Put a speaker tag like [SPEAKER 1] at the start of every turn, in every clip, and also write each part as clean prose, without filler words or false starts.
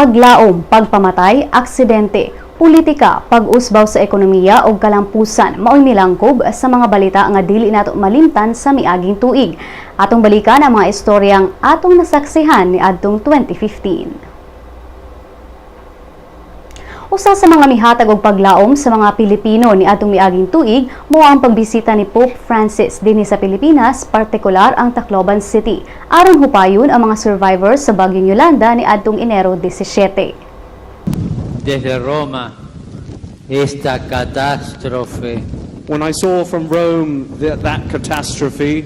[SPEAKER 1] Paglaom, pagpamatay, aksidente, politika, pag-usbaw sa ekonomiya o kalampusan mao'y milangkob sa mga balita nga dili nato malimtan sa miaging tuig. Atong balikan ang mga istoryang atong nasaksihan ni adtong 2015. Usa sa mga mihatag og paglaom sa mga Pilipino ni adtong miaging tuig mao ang pagbisita ni Pope Francis dinhi sa Pilipinas, partikular ang Tacloban City, aron hupayon ang mga survivors sa bagyong Yolanda ni adtong Enero 17.
[SPEAKER 2] Desde Roma, esta catástrofe.
[SPEAKER 3] When I saw from Rome that catastrophe,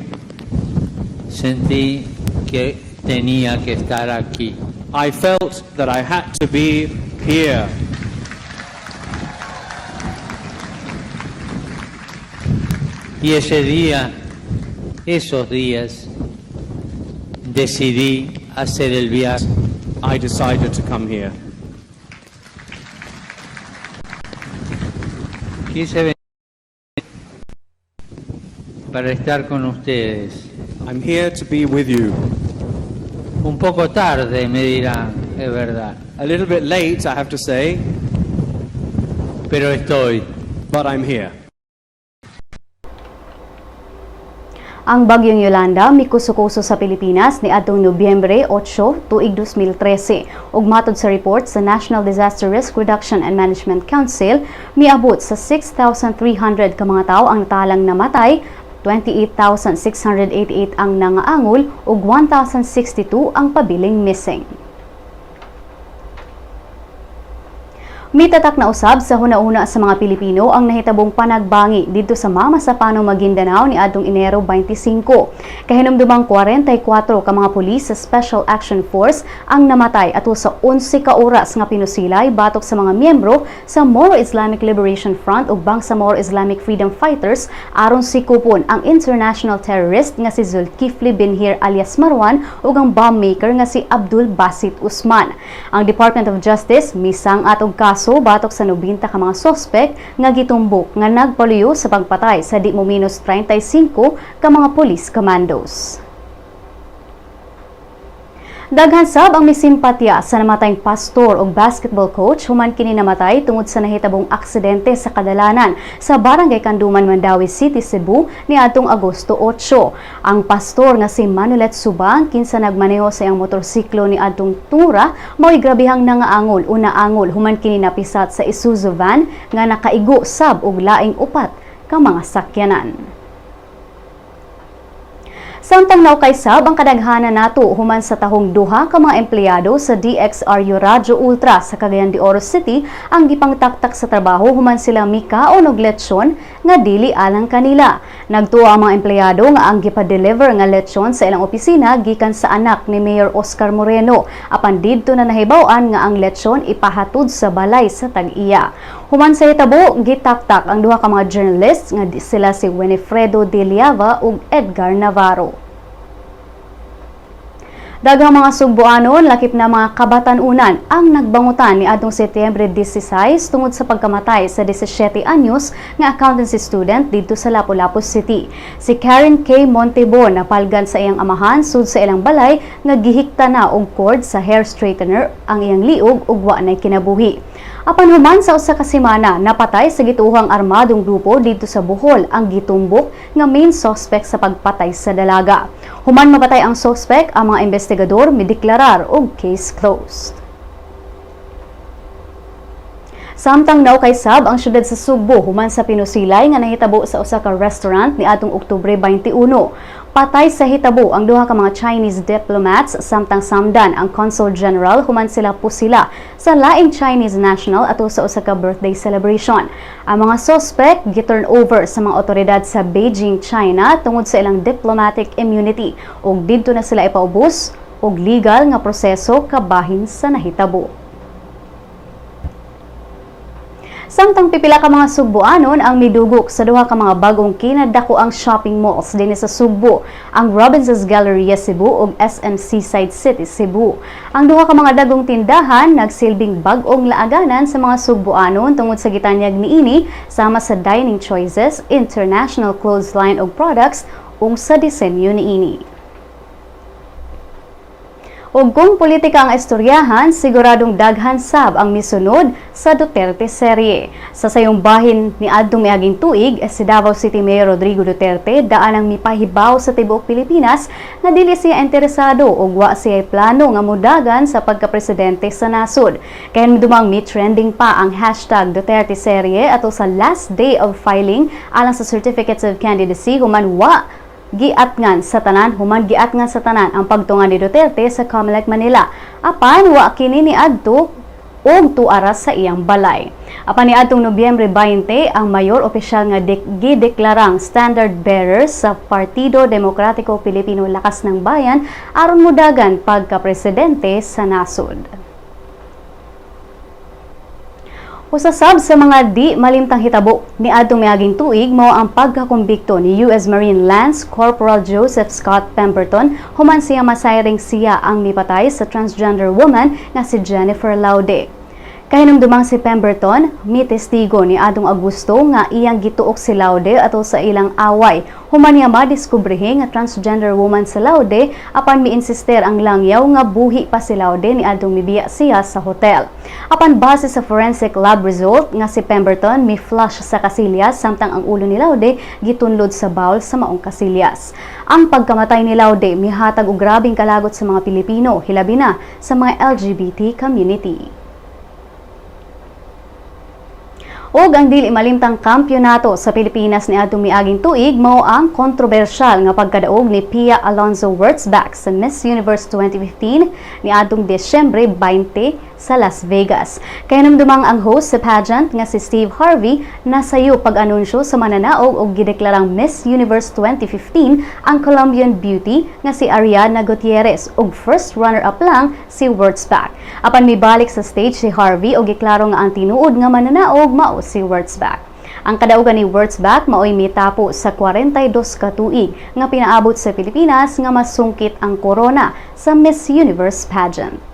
[SPEAKER 2] Sentí que tenía que estar aquí.
[SPEAKER 3] I felt that I had to be here.
[SPEAKER 2] Y ese día, esos días, decidí hacer el viaje.
[SPEAKER 3] I decided to come here.
[SPEAKER 2] Quise venir para estar con ustedes.
[SPEAKER 3] I'm here to be with you.
[SPEAKER 2] Un poco tarde, me dirán, es verdad,
[SPEAKER 3] A little bit late, I have to say,
[SPEAKER 2] pero estoy.
[SPEAKER 3] but I'm here.
[SPEAKER 1] Ang bagyong Yolanda mikusukuso sa Pilipinas ni adtong Nobyembre 8 tuig 2013 ug matod sa report sa National Disaster Risk Reduction and Management Council miabot sa 6,300 ka mga tawo ang natalang namatay, 28,688 ang nangaangol ug 1,062 ang pabiling missing. Mitatak na usab sa hunahuna sa mga Pilipino ang nahitabong panagbangi dito sa Mama sa Pano, Maguindanao ni adtong Enero 25. Kahinumdumang 44 ka mga pulis sa Special Action Force ang namatay ato sa 11 ka oras nga pinusilay batok sa mga miyembro sa Moro Islamic Liberation Front ug Bangsamoro Islamic Freedom Fighters aron sikupon ang international terrorist nga si Zulkifli Binhir alias Marwan ug ang bomb maker nga si Abdul Basit Usman. Ang Department of Justice misang atong kaso batok sa 90 ka mga sospek nga gitumbok nga nagpaluyo sa pagpatay sa di mo minus 35 ka mga police commandos. Daghan sab ang misimpatya sa namatayng pastor o basketball coach human kini namatay tungod sa nahitabong aksidente sa kadalanan sa Barangay Kanduman, Mandawi City, Cebu ni adtong Agosto 8. Ang pastor nga si Manulet Subang kinsa nagmaneho sa iyang motorsiklo ni adtong Tura mao'y grabihang nangaangol o naangol human kini napisat sa Isuzu van nga nakaigo sab og laing upat ka mga sakyanan. Samtang naukay sab ang kadaghanan nato human sa tahong duha ka mga empleyado sa DXRU Radio Ultra sa Cagayan de Oro City ang gipangtaktak sa trabaho human sila mikaon og lechon nga dili alang kanila. Nagtuo ang mga empleyado nga ang gipa-deliver nga lechon sa ilang opisina gikan sa anak ni Mayor Oscar Moreno apan didto na nahibaw-an nga ang lechon ipahatod sa balay sa Tag-iya. Human sa hitabo gitaktak ang duha ka mga journalists nga sila si Winifredo De Liava ug Edgar Navarro. Daghang mga Sugboanon, lakip na mga kabatan-unan ang nagbangutan ni adtong Setyembre 16 tungod sa pagkamatay sa 17 anyos nga accountancy student dito sa Lapu-Lapu City. Si Karen K. Montebon napalgan sa iyang amahan sud sa ilang balay nga gihikta na og cord sa hair straightener ang iyang liog ug wa nay kinabuhi. Apan human sa usa ka semana, napatay sa gituohang armadong grupo dito sa Bohol ang gitumbok nga main suspect sa pagpatay sa dalaga. Human mapatay ang suspect, ang mga investigador mideklarar og case closed. Samtang naukay sab ang syudad sa Sugbo human sa pinusilay nga nahitabo sa usa ka restaurant ni atong Oktubre 21. Patay sa hitabo ang duha ka mga Chinese diplomats samtang samdan ang Consul General human sila pusila sa laing Chinese national ato sa usa ka birthday celebration. Ang mga suspect giturn over sa mga otoridad sa Beijing, China tungod sa ilang diplomatic immunity ug didto na sila ipaubos og legal nga proseso kabahin sa nahitabo. Samtang pipila ka mga Sugboanon ang midugok sa duha ka mga bagong kinadakuang shopping malls dinhi sa Sugbo, ang Robinsons Galleria Cebu ug SM Seaside City Cebu. Ang duha ka mga dagong tindahan nagsilbing bag-ong laaganan sa mga Sugboanon tungod sa gitanyag niini sama sa dining choices, international clothes line ug products ug sa disenyo niini. Ug kung politika ang istoryahan, siguradong daghan sab ang misunod sa Duterte serye. Sa sayong bahin ni adtong miaging tuig, si Davao City Mayor Rodrigo Duterte daan ang mipahibaw sa tibuok Pilipinas nga dili siya interesado ug wa siya plano nga modagan sa pagkapresidente sa nasod. Kaya dumang trending pa ang hashtag Duterte serye ato sa last day of filing alang sa certificates of candidacy human giatngan sa tanan ang pagtunga ni Duterte sa COMELEC Manila. Apan wa kini niadto og tuaras sa iyang balay. Apan niadtong Nobyembre 20 ang mayor opisyal nga gideklarang standard bearer sa Partido Demokratiko Pilipino Lakas ng Bayan aron modagan pagka-presidente sa nasod. Usasab sa mga di malimtang hitabo ni adtong miaging tuig mao ang pagkakumbikto ni US Marine Lance Corporal Joseph Scott Pemberton human siya masayring siya ang mipatay sa transgender woman nga si Jennifer Laude. Kahinumdumang si Pemberton, testigo ni adtong Agosto nga iyang gituok si Laude ato sa ilang away. Human niya madiskubrihin nga transgender woman sa Laude apan miinsister ang langyaw nga buhi pa si Laude ni adtong mibiya siya sa hotel. Apan base sa forensic lab result nga si Pemberton mi-flush sa kasilyas samtang ang ulo ni Laude gitunlod sa bowl sa maong kasilyas. Ang pagkamatay ni Laude mihatag og grabing kalagot sa mga Pilipino, hilabi na sa mga LGBT community. Og ang dili malimtang kampyonato sa Pilipinas ni adtong miaging tuig mao ang kontrobersyal nga pagkadaog ni Pia Alonzo Wurtzbach sa Miss Universe 2015 ni adtong Desyembre 20 sa Las Vegas. Kaya namdumang ang host sa pageant nga si Steve Harvey nasayo pag-anunsyo sa mananaog og gideklarang Miss Universe 2015 ang Colombian beauty nga si Ariana Gutierrez ug first runner-up lang si Wurtzbach. Apan mibalik sa stage si Harvey og giklaro nga ang tinuod nga mananaog mao si Wurtzbach. Ang kadaugan ni Wurtzbach mao'y mitapo sa 42 ka tuig nga pinaabot sa Pilipinas nga masungkit ang corona sa Miss Universe pageant.